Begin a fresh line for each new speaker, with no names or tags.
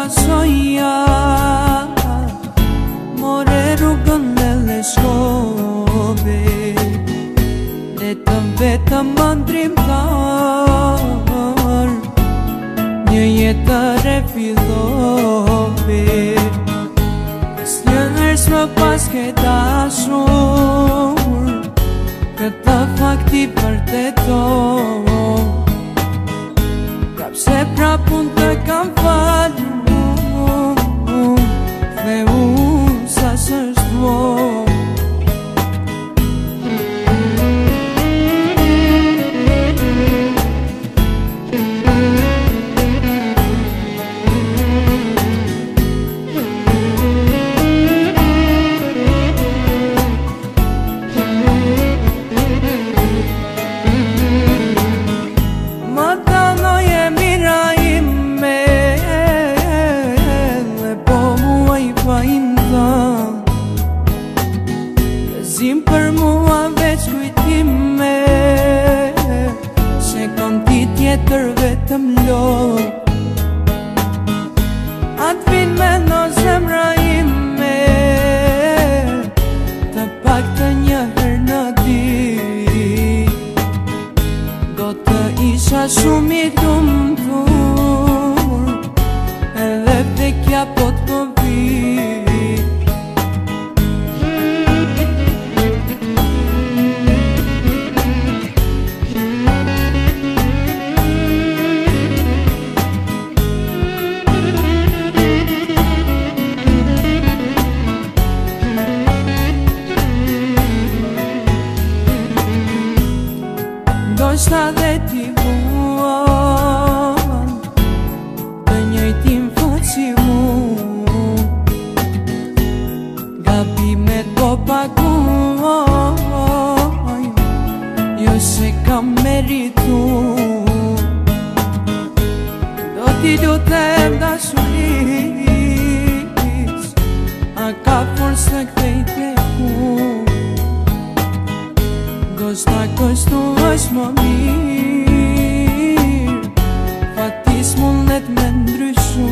pasoja, more rrugën dhe leshkove, letëm vetëm ndrimtar, një jetë refillove. S'njëherës më pas ke dashur, këtë fakti vërteton, kapse prapun të kam falur, dhe unë sa s'është Zim për mua veç kujtime, se kom ti tjetër vetëm lo. Atë vin me në zemra ime, të pak të njëherë në dit, do të isha shumë i lumtur, edhe vdekja po të vit. Ndoshta dhe ti vuan, të njëjtin fat si unë, gabimet po paguaj, jo se kam meritu. Do t'i lutem dashuris, a ka forës të kthej tek unë, Gosta kështu është më mirë, fatis mundet me ndryshu.